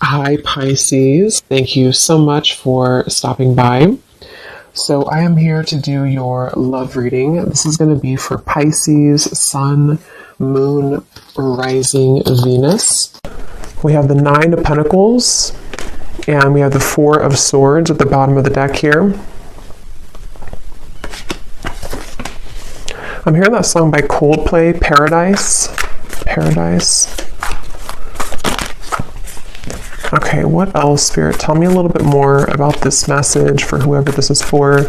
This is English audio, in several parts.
Hi, Pisces. Thank you so much for stopping by. So, I am here to do your love reading. This is going to be for Pisces, Sun, Moon, Rising, Venus. We have the Nine of Pentacles, and we have the Four of Swords at the bottom of the deck here. I'm hearing that song by Coldplay, Paradise. Paradise. Okay, what else, Spirit? Tell me a little bit more about this message for whoever this is for.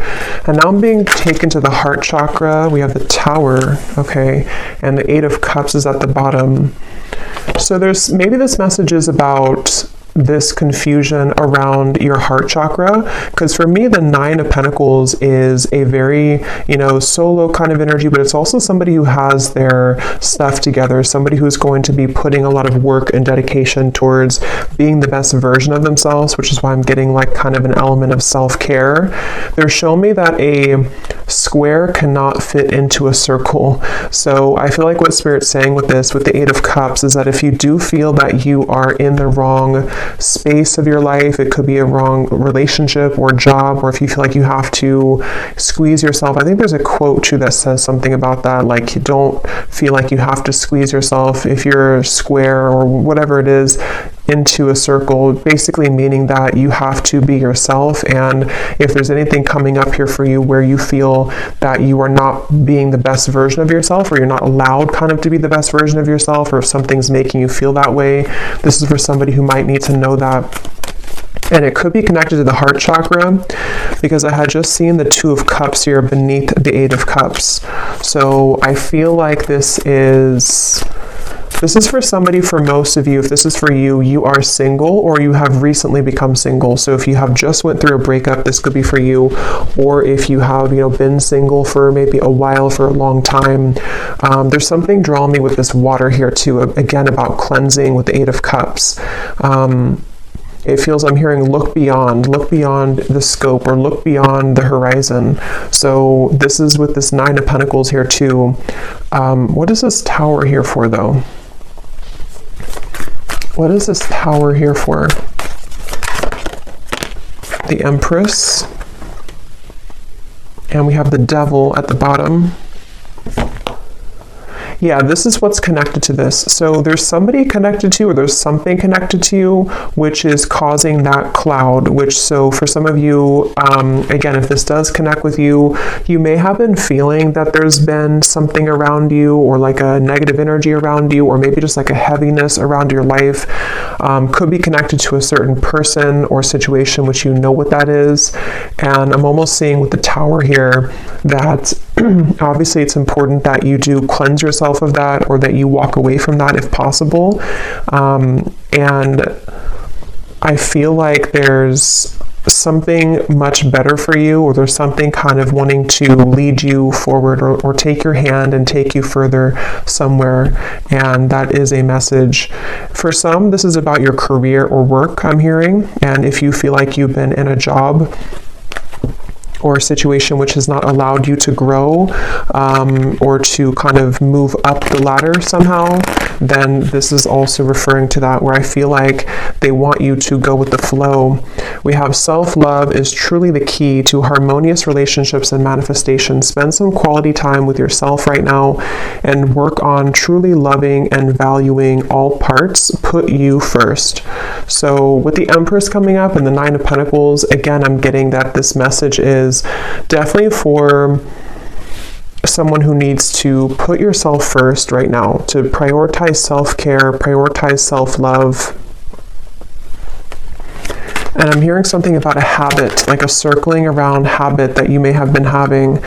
And now I'm being taken to the heart chakra. We have the Tower, okay, and the Eight of Cups is at the bottom. So maybe this message is about this confusion around your heart chakra, because for me the Nine of Pentacles is a very solo kind of energy, but it's also somebody who has their stuff together, somebody who's going to be putting a lot of work and dedication towards being the best version of themselves, which is why I'm getting like kind of an element of self-care. They're showing me that a square cannot fit into a circle. So I feel like what Spirit's saying with this, with the Eight of Cups, is that if you do feel that you are in the wrong space of your life, it could be a wrong relationship or job, or if you feel like you have to squeeze yourself. I think there's a quote too that says something about that, like you don't feel like you have to squeeze yourself if you're square or whatever it is into a circle, basically meaning that you have to be yourself. And if there's anything coming up here for you where you feel that you are not being the best version of yourself, or you're not allowed kind of to be the best version of yourself, or if something's making you feel that way, this is for somebody who might need to know that. And it could be connected to the heart chakra, because I had just seen the Two of Cups here beneath the Eight of Cups. So I feel like this is for somebody. For most of you, if this is for you, you are single or you have recently become single. So if you have just went through a breakup, this could be for you. Or if you have, been single for maybe a while, for a long time. There's something drawing me with this water here too, again, about cleansing with the Eight of Cups. It feels, I'm hearing look beyond the scope, or look beyond the horizon. So this is with this Nine of Pentacles here too. What is this Tower here for though? What is this Tower here for? The Empress. And we have the Devil at the bottom. Yeah, this is what's connected to this. So there's somebody connected to you, or there's something connected to you, which is causing that cloud, so for some of you, again, if this does connect with you, you may have been feeling that there's been something around you, or like a negative energy around you, or maybe just like a heaviness around your life. Could be connected to a certain person or situation, which you know what that is. And I'm almost seeing with the Tower here that obviously it's important that you do cleanse yourself of that, or that you walk away from that if possible. And I feel like there's something much better for you, or there's something kind of wanting to lead you forward, or take your hand and take you further somewhere. And that is a message. For some, this is about your career or work, I'm hearing. And if you feel like you've been in a job or a situation which has not allowed you to grow, or to kind of move up the ladder somehow, then this is also referring to that, where I feel like they want you to go with the flow. We have self-love is truly the key to harmonious relationships and manifestation. Spend some quality time with yourself right now and work on truly loving and valuing all parts. Put you first. So with the Empress coming up and the Nine of Pentacles, again, I'm getting that this message is definitely for someone who needs to put yourself first right now, to prioritize self-care, prioritize self-love. And I'm hearing something about a habit, like a circling around habit that you may have been having.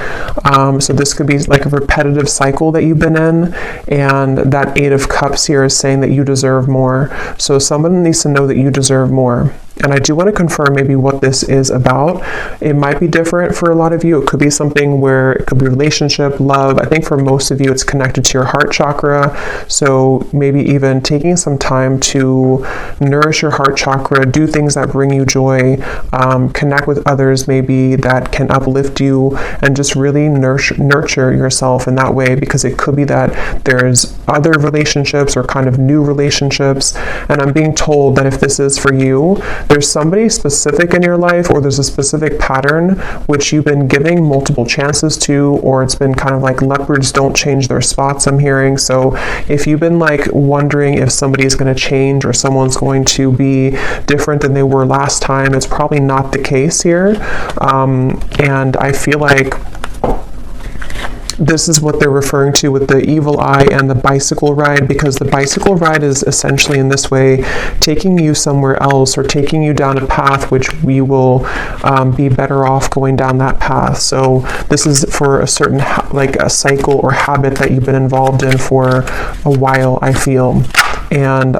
So this could be like a repetitive cycle that you've been in. And that Eight of Cups here is saying that you deserve more. So someone needs to know that you deserve more. And I do want to confirm maybe what this is about. It might be different for a lot of you. It could be something where it could be relationship, love. I think for most of you, it's connected to your heart chakra. So maybe even taking some time to nourish your heart chakra, do things that bring you joy, connect with others maybe that can uplift you, and just really nurture yourself in that way, because it could be that there's other relationships or kind of new relationships. And I'm being told that if this is for you, there's somebody specific in your life, or there's a specific pattern which you've been giving multiple chances to, or it's been kind of like leopards don't change their spots, I'm hearing. So if you've been like wondering if somebody's going to change or someone's going to be different than they were last time, it's probably not the case here. And I feel like this is what they're referring to with the evil eye and the bicycle ride, because the bicycle ride is essentially in this way taking you somewhere else, or taking you down a path which we will be better off going down that path. So this is for a certain like a cycle or habit that you've been involved in for a while, I feel. And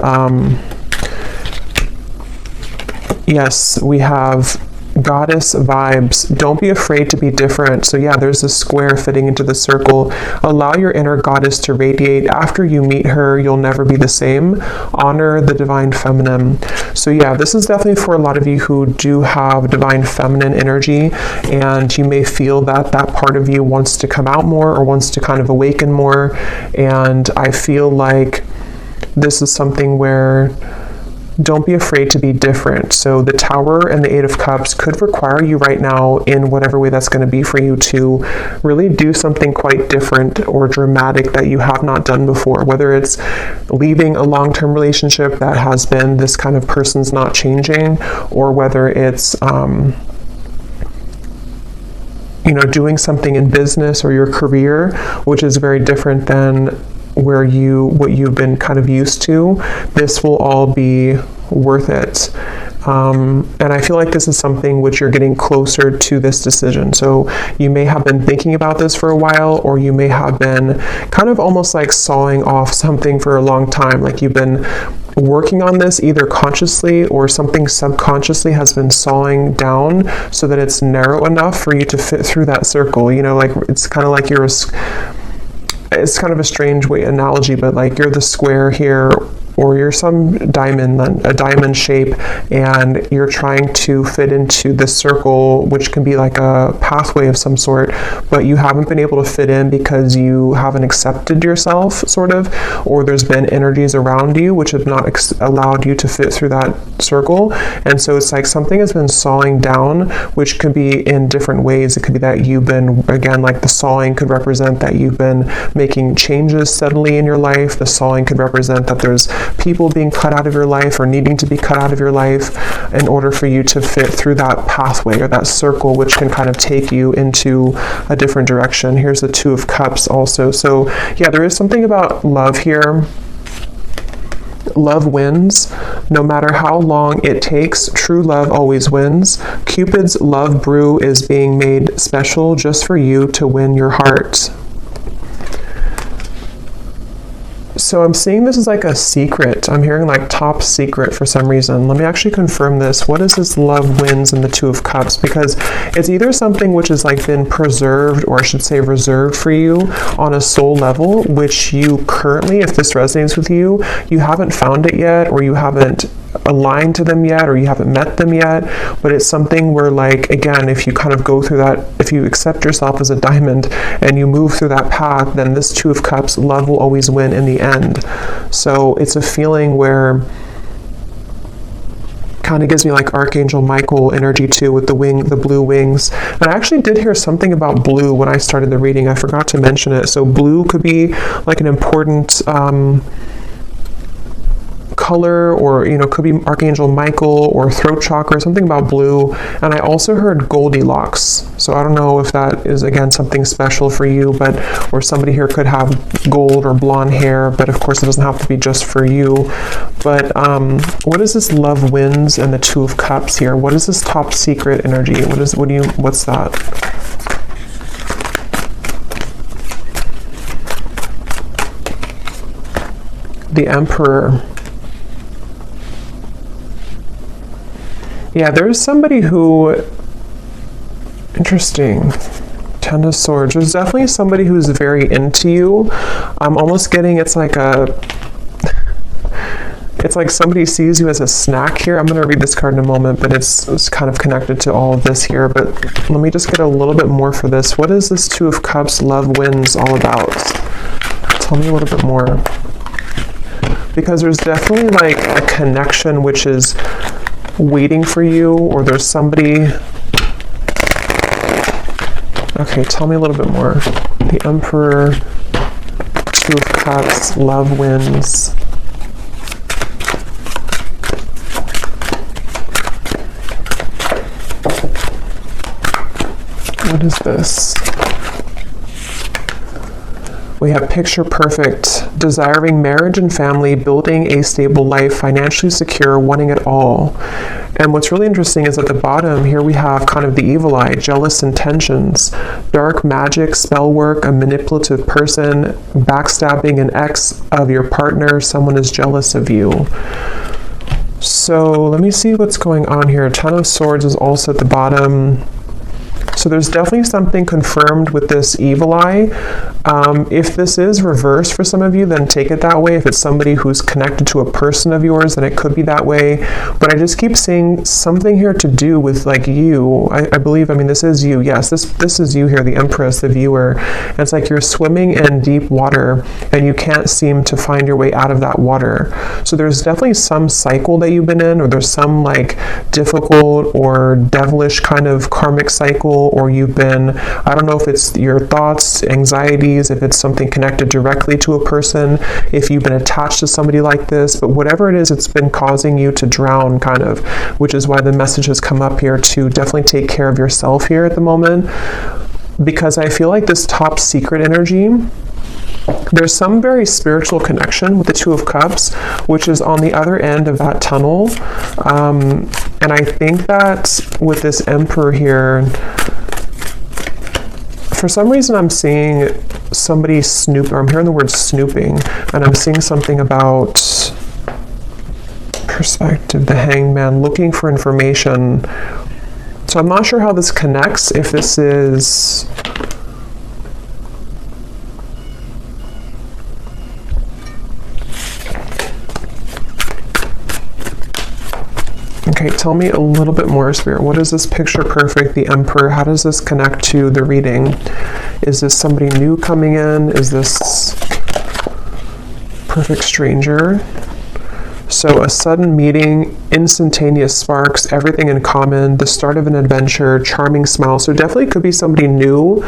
yes, we have goddess vibes. Don't be afraid to be different. So yeah, there's a square fitting into the circle. Allow your inner goddess to radiate. After you meet her, you'll never be the same. Honor the divine feminine. So yeah, this is definitely for a lot of you who do have divine feminine energy, and you may feel that that part of you wants to come out more, or wants to kind of awaken more. And I feel like this is something where don't be afraid to be different. So the Tower and the Eight of Cups could require you right now, in whatever way that's going to be for you, to really do something quite different or dramatic that you have not done before. Whether it's leaving a long-term relationship that has been this kind of person's not changing, or whether it's doing something in business or your career, which is very different than what you've been kind of used to. This will all be worth it. And I feel like this is something which you're getting closer to this decision. So you may have been thinking about this for a while, or you may have been kind of almost like sawing off something for a long time. Like you've been working on this either consciously, or something subconsciously has been sawing down so that it's narrow enough for you to fit through that circle. Like it's kind of like it's kind of a strange analogy, but like you're the square here, or you're some diamond, a diamond shape, and you're trying to fit into this circle, which can be like a pathway of some sort, but you haven't been able to fit in because you haven't accepted yourself, sort of, or there's been energies around you which have not allowed you to fit through that circle. And so it's like something has been sawing down, which could be in different ways. It could be that you've been, again, like the sawing could represent that you've been making changes suddenly in your life. The sawing could represent that there's people being cut out of your life, or needing to be cut out of your life in order for you to fit through that pathway or that circle, which can kind of take you into a different direction. Here's the Two of Cups also. So yeah, there is something about love here. Love wins. No matter how long it takes, true love always wins. Cupid's love brew is being made special just for you to win your heart. So I'm seeing this as like a secret. I'm hearing like top secret for some reason. Let me actually confirm this. What is this love wins in the Two of Cups? Because it's either something which has like been preserved, or I should say reserved for you on a soul level, which you currently, if this resonates with you, you haven't found it yet, or you haven't aligned to them yet, or you haven't met them yet. But it's something where, like, again, if you kind of go through that, if you accept yourself as a diamond and you move through that path, then this Two of Cups, love will always win in the end. So it's a feeling where kind of gives me like Archangel Michael energy too, with the blue wings. And I actually did hear something about blue when I started the reading. I forgot to mention it. So blue could be like an important color, or could be Archangel Michael or throat chakra, something about blue. And I also heard Goldilocks. So I don't know if that is, again, something special for you, but or somebody here could have gold or blonde hair, but of course it doesn't have to be just for you. But what is this love wins and the Two of Cups here? What is this top secret energy? What's that? The Emperor. Yeah, there's somebody who, interesting. Ten of Swords. There's definitely somebody who's very into you. I'm almost getting it's like somebody sees you as a snack here. I'm going to read this card in a moment, but it's kind of connected to all of this here. But let me just get a little bit more for this. What is this Two of Cups, Love Wins all about? Tell me a little bit more. Because there's definitely like a connection which is waiting for you, or there's somebody... Okay, tell me a little bit more. The Emperor, Two of Cups, Love Wins. What is this? We have picture perfect, desiring marriage and family, building a stable life, financially secure, wanting it all. And what's really interesting is at the bottom here we have kind of the evil eye, jealous intentions, dark magic, spell work, a manipulative person, backstabbing an ex of your partner, someone is jealous of you. So let me see what's going on here. Ten of Swords is also at the bottom. So there's definitely something confirmed with this evil eye. If this is reversed for some of you, then take it that way. If it's somebody who's connected to a person of yours, then it could be that way. But I just keep seeing something here to do with like you. I believe, I mean, this is you. Yes, this is you here, the Empress, the viewer. And it's like you're swimming in deep water and you can't seem to find your way out of that water. So there's definitely some cycle that you've been in, or there's some like difficult or devilish kind of karmic cycle, or you've been, I don't know if it's your thoughts, anxieties, if it's something connected directly to a person, if you've been attached to somebody like this, but whatever it is, it's been causing you to drown kind of, which is why the message has come up here to definitely take care of yourself here at the moment, because I feel like this top secret energy, there's some very spiritual connection with the Two of Cups, which is on the other end of that tunnel. And I think that with this Emperor here, for some reason I'm seeing somebody snoop, or I'm hearing the word snooping, and I'm seeing something about perspective, the Hangman, looking for information. So I'm not sure how this connects, if this is... Okay, tell me a little bit more, Spirit. What is this picture perfect, the Emperor? How does this connect to the reading? Is this somebody new coming in? Is this perfect stranger? So a sudden meeting, instantaneous sparks, everything in common, the start of an adventure, charming smile. So definitely could be somebody new.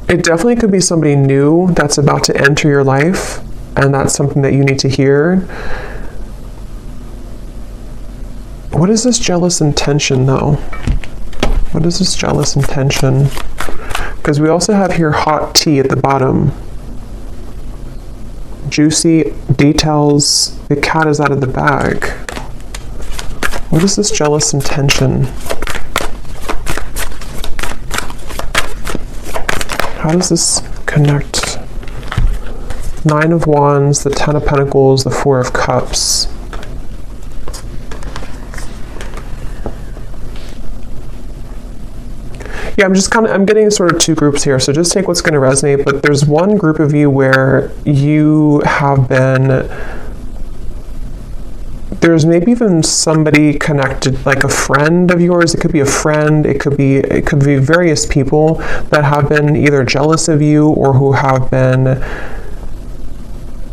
It definitely could be somebody new that's about to enter your life, and that's something that you need to hear. What is this jealous intention, though? What is this jealous intention? Because we also have here hot tea at the bottom. Juicy details. The cat is out of the bag. What is this jealous intention? How does this connect? Nine of Wands, the Ten of Pentacles, the Four of Cups. Yeah, I'm getting sort of two groups here, so just take what's going to resonate, but there's one group of you where you have been, there's maybe even somebody connected, like a friend of yours. It could be a friend, it could be various people that have been either jealous of you or who have been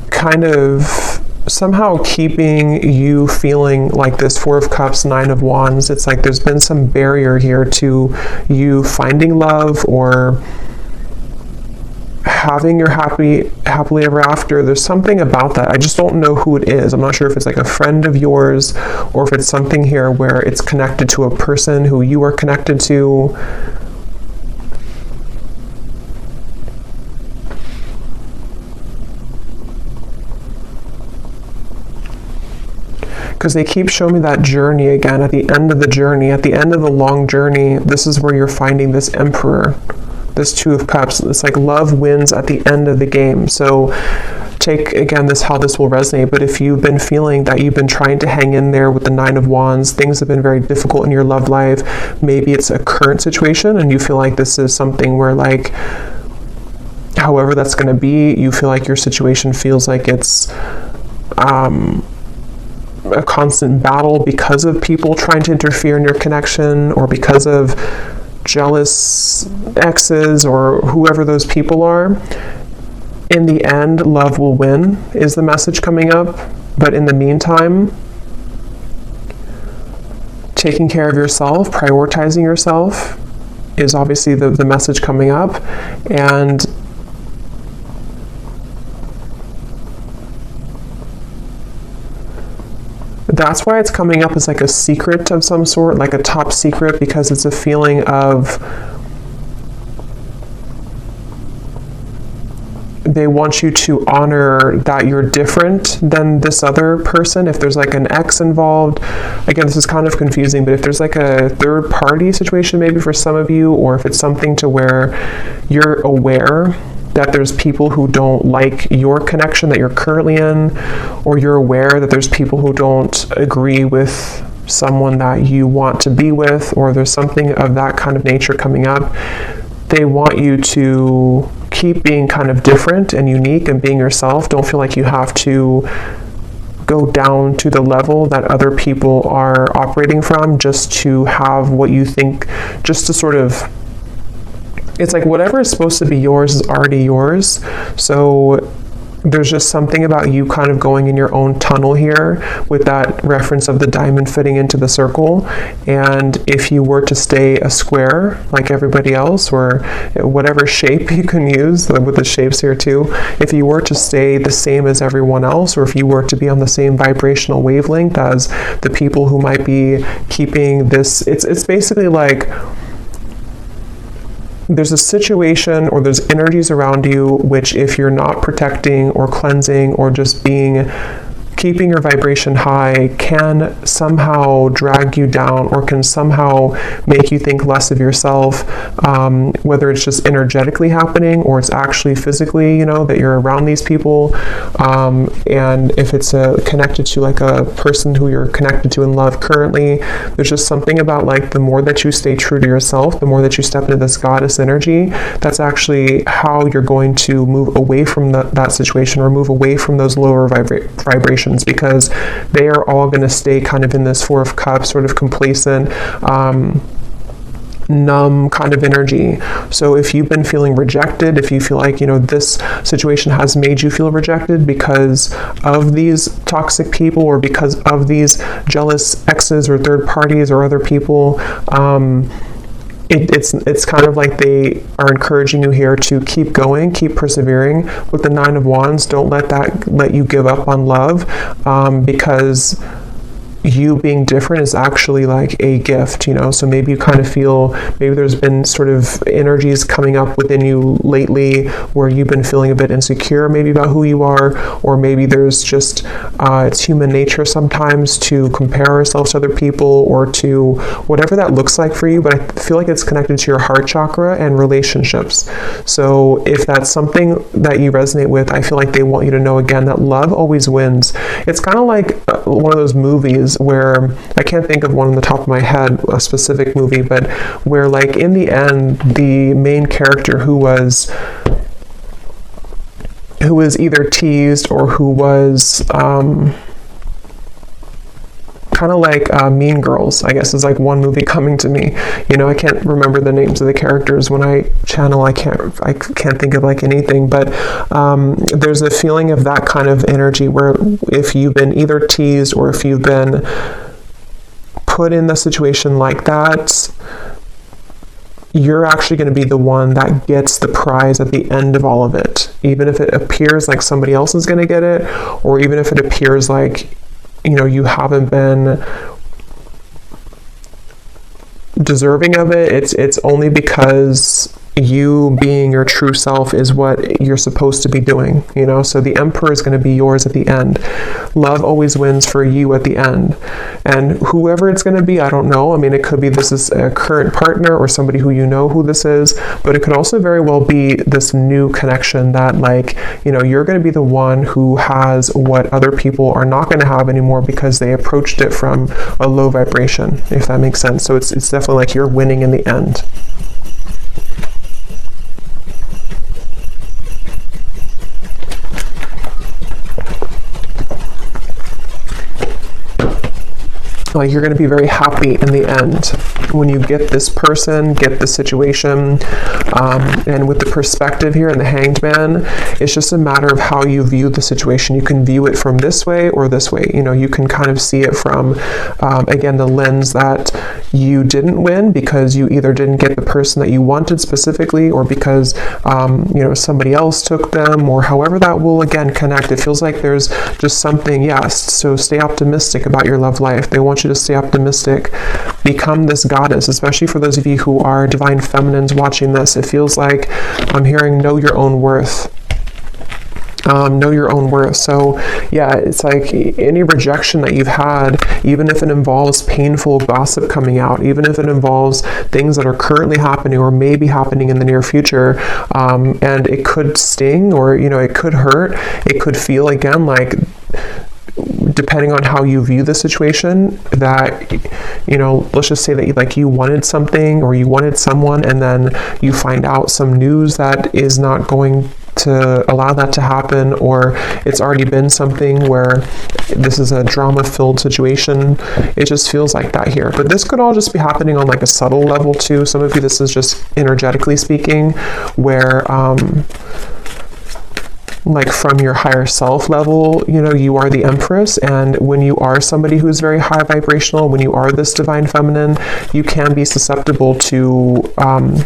kind of somehow keeping you feeling like this Four of Cups, Nine of Wands. It's like there's been some barrier here to you finding love or having your happily ever after. There's something about that. I just don't know who it is. I'm not sure if it's like a friend of yours or if it's something here where it's connected to a person who you are connected to. Because they keep showing me that journey again, at the end of the journey, at the end of the long journey, this is where you're finding this Emperor, this Two of Cups. It's like love wins at the end of the game. So take again how this will resonate, but if you've been feeling that you've been trying to hang in there with the Nine of Wands, things have been very difficult in your love life, maybe it's a current situation and you feel like this is something where like, however that's going to be, you feel like your situation feels like it's a constant battle because of people trying to interfere in your connection, or because of jealous exes or whoever those people are. In the end, love will win is the message coming up. But in the meantime, taking care of yourself, prioritizing yourself is obviously the message coming up. And that's why it's coming up as like a secret of some sort, like a top secret, because it's a feeling of they want you to honor that you're different than this other person. If there's like an ex involved, again, this is kind of confusing, but if there's like a third party situation maybe for some of you, or if it's something to where you're aware that there's people who don't like your connection that you're currently in, or you're aware that there's people who don't agree with someone that you want to be with, or there's something of that kind of nature coming up, they want you to keep being kind of different and unique and being yourself. Don't feel like you have to go down to the level that other people are operating from just to have what you think, just to sort of, it's like whatever is supposed to be yours is already yours. So there's just something about you kind of going in your own tunnel here with that reference of the diamond fitting into the circle. And if you were to stay a square like everybody else, or whatever shape you can use with the shapes here too, if you were to stay the same as everyone else, or if you were to be on the same vibrational wavelength as the people who might be keeping this, it's basically like there's a situation or there's energies around you which, if you're not protecting or cleansing or just keeping your vibration high, can somehow drag you down or can somehow make you think less of yourself, whether it's just energetically happening or it's actually physically, that you're around these people. And if it's connected to like a person who you're connected to in love currently, there's just something about like the more that you stay true to yourself, the more that you step into this goddess energy, that's actually how you're going to move away from that situation, or move away from those lower vibrations, because they are all going to stay kind of in this Four of Cups, sort of complacent, numb kind of energy. So if you've been feeling rejected, if you feel like, this situation has made you feel rejected because of these toxic people, or because of these jealous exes or third parties or other people, it's kind of like they are encouraging you here to keep going, keep persevering. With the Nine of Wands, don't let you give up on love, because you being different is actually like a gift, so maybe you kind of feel, maybe there's been sort of energies coming up within you lately where you've been feeling a bit insecure maybe about who you are, or maybe there's just it's human nature sometimes to compare ourselves to other people, or to whatever that looks like for you, but I feel like it's connected to your heart chakra and relationships. So if that's something that you resonate with, I feel like they want you to know again that love always wins. It's kind of like one of those movies where, I can't think of one on the top of my head, a specific movie, but where like in the end, the main character who was either teased or who was kind of like Mean Girls, I guess, is like one movie coming to me. I can't remember the names of the characters when I channel. I can't think of like anything, but there's a feeling of that kind of energy where if you've been either teased or if you've been put in the situation like that, you're actually going to be the one that gets the prize at the end of all of it. Even if it appears like somebody else is going to get it, or even if it appears like you haven't been deserving of it, it's only because you being your true self is what you're supposed to be doing, you know? So the Emperor is going to be yours at the end. Love always wins for you at the end. And whoever it's going to be, I don't know. I mean, it could be this is a current partner or somebody who you know who this is, but it could also very well be this new connection that, like, you know, you're going to be the one who has what other people are not going to have anymore because they approached it from a low vibration, if that makes sense. So it's definitely like you're winning in the end. Like you're going to be very happy in the end when you get this person, get the situation, and with the perspective here and the Hanged Man, it's just a matter of how you view the situation. You can view it from this way or this way. You know, you can kind of see it from, again, the lens that you didn't win because you either didn't get the person that you wanted specifically, or because, you know, somebody else took them, or however that will, again, connect. It feels like there's just something, yes, so stay optimistic about your love life. They want you to stay optimistic. Become this goddess, especially for those of you who are divine feminines watching this. It feels like I'm hearing know your own worth. Know your own worth. So yeah, it's like any rejection that you've had, even if it involves painful gossip coming out, even if it involves things that are currently happening or may be happening in the near future, and it could sting, or, you know, it could hurt, it could feel, again, like, depending on how you view the situation, that, you know, let's just say that like you wanted something or you wanted someone, and then you find out some news that is not going to allow that to happen, or it's already been something where this is a drama-filled situation. It just feels like that here. But this could all just be happening on like a subtle level too. Some of you, this is just energetically speaking, where like from your higher self level, you know, you are the Empress, and when you are somebody who's very high vibrational, when you are this divine feminine, you can be susceptible to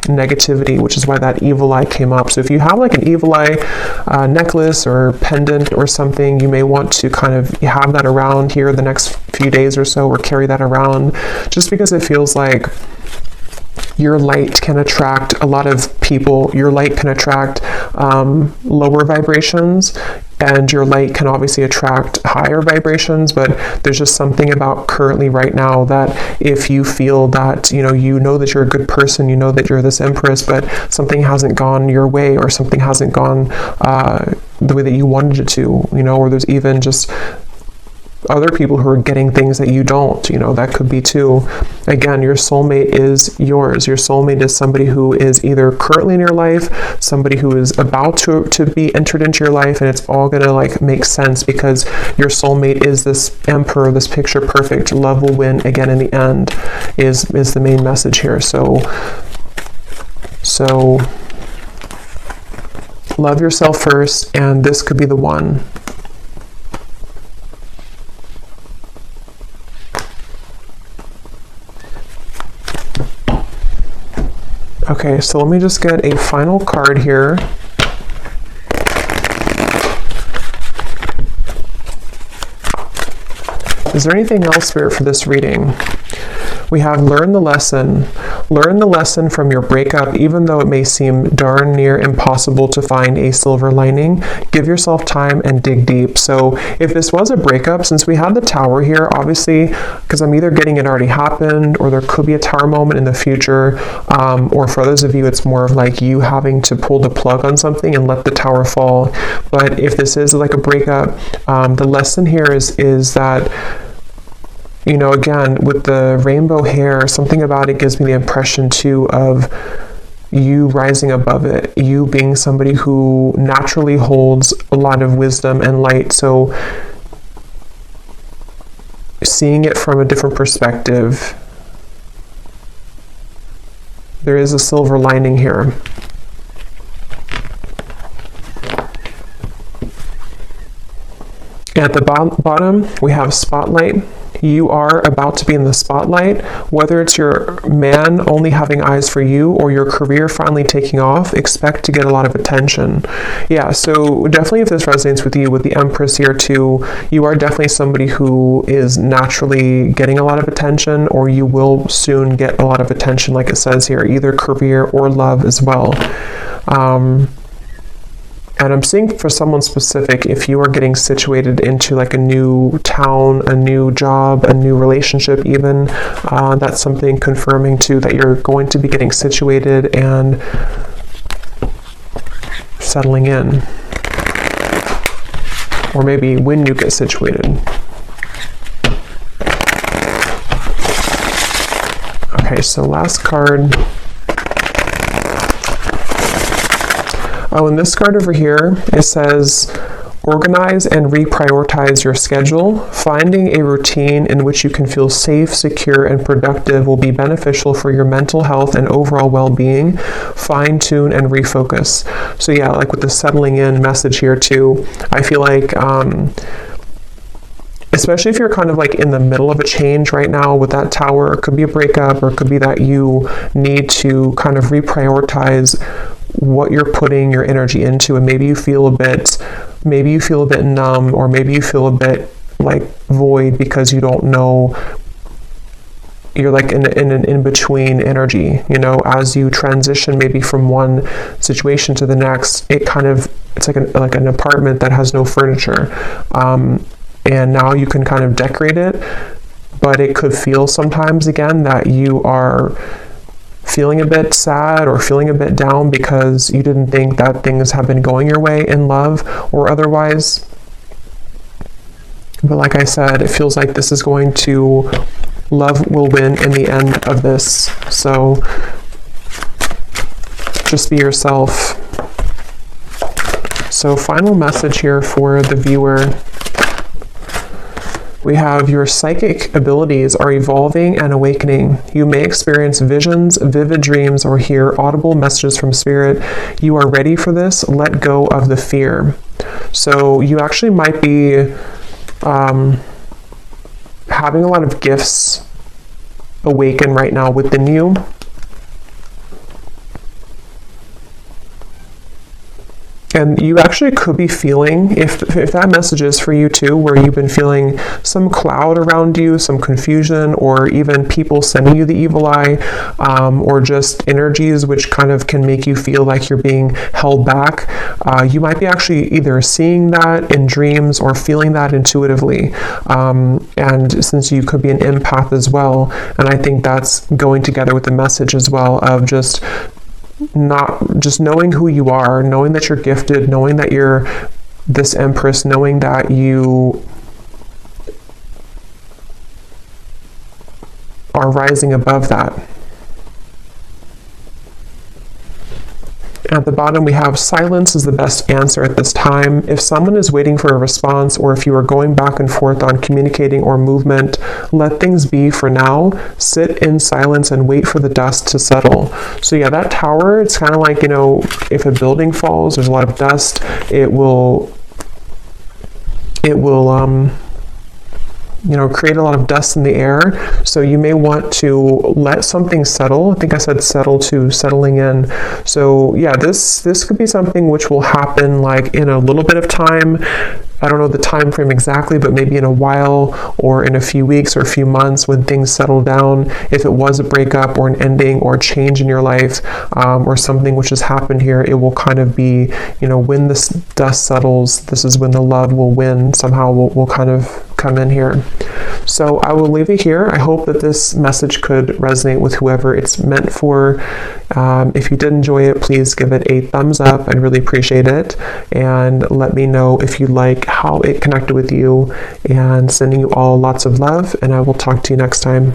negativity, which is why that evil eye came up. So if you have like an evil eye necklace or pendant or something, you may want to kind of have that around here the next few days or so, or carry that around, just because it feels like your light can attract a lot of people. Your light can attract lower vibrations, and your light can obviously attract higher vibrations, but there's just something about currently right now that if you feel that, you know that you're a good person, you know that you're this Empress, but something hasn't gone your way, or something hasn't gone the way that you wanted it to, you know, or there's even just other people who are getting things that you don't, you know, that could be too. Again, your soulmate is yours. Your soulmate is somebody who is either currently in your life, somebody who is about to be entered into your life, and it's all gonna like make sense because your soulmate is this Emperor, this picture perfect. Love will win again in the end is the main message here. So love yourself first, and this could be the one. Okay, so let me just get a final card here. Is there anything else, Spirit, for this reading? We have learn the lesson. Learn the lesson from your breakup, even though it may seem darn near impossible to find a silver lining. Give yourself time and dig deep. So if this was a breakup, since we have the Tower here, obviously, because I'm either getting it already happened, or there could be a Tower moment in the future, or for others of you, it's more of like you having to pull the plug on something and let the Tower fall. But if this is like a breakup, the lesson here is that, you know, again, with the rainbow hair, something about it gives me the impression too of you rising above it, you being somebody who naturally holds a lot of wisdom and light. So seeing it from a different perspective, there is a silver lining here. At the bottom, we have spotlight. You are about to be in the spotlight, whether it's your man only having eyes for you or your career finally taking off. Expect to get a lot of attention. Yeah, so definitely if this resonates with you with the Empress here too, you are definitely somebody who is naturally getting a lot of attention, or you will soon get a lot of attention, like it says here, either career or love as well. And I'm seeing for someone specific, if you are getting situated into like a new town, a new job, a new relationship even, that's something confirming too that you're going to be getting situated and settling in. Or maybe when you get situated. Okay, so last card. Oh, and this card over here, it says, organize and reprioritize your schedule. Finding a routine in which you can feel safe, secure, and productive will be beneficial for your mental health and overall well-being. Fine-tune and refocus. So yeah, like with the settling in message here too, I feel like, especially if you're kind of like in the middle of a change right now with that Tower, it could be a breakup, or it could be that you need to kind of reprioritize what you're putting your energy into, and maybe you feel a bit numb, or maybe you feel a bit like void because you don't know, you're like in an in-between energy, you know, as you transition maybe from one situation to the next. It's like an apartment that has no furniture, and now you can kind of decorate it, but it could feel sometimes again that you are feeling a bit sad or feeling a bit down because you didn't think that things have been going your way in love or otherwise. But like I said, it feels like this is going to, love will win in the end of this. So just be yourself. So final message here for the viewer. We have your psychic abilities are evolving and awakening. You may experience visions, vivid dreams, or hear audible messages from spirit. You are ready for this. Let go of the fear. So you actually might be having a lot of gifts awaken right now within you. And you actually could be feeling, if that message is for you too, where you've been feeling some cloud around you, some confusion, or even people sending you the evil eye, or just energies which kind of can make you feel like you're being held back. You might be actually either seeing that in dreams or feeling that intuitively. And since you could be an empath as well, and I think that's going together with the message as well of just knowing who you are, knowing that you're gifted, knowing that you're this Empress, knowing that you are rising above that. At the bottom, we have silence is the best answer at this time. If someone is waiting for a response, or if you are going back and forth on communicating or movement, let things be for now. Sit in silence and wait for the dust to settle. So yeah, that Tower, it's kind of like, you know, if a building falls, there's a lot of dust, it will you know, create a lot of dust in the air. So you may want to let something settle. I think I said settle to settling in. So yeah, this could be something which will happen like in a little bit of time. I don't know the time frame exactly, but maybe in a while or in a few weeks or a few months when things settle down. If it was a breakup or an ending or a change in your life, or something which has happened here, it will kind of be, you know, when this dust settles, this is when the love will win. Somehow will kind of come in here. So I will leave it here. I hope that this message could resonate with whoever it's meant for. If you did enjoy it, please give it a thumbs up. I'd really appreciate it. And let me know if you like how it connected with you, and sending you all lots of love. And I will talk to you next time.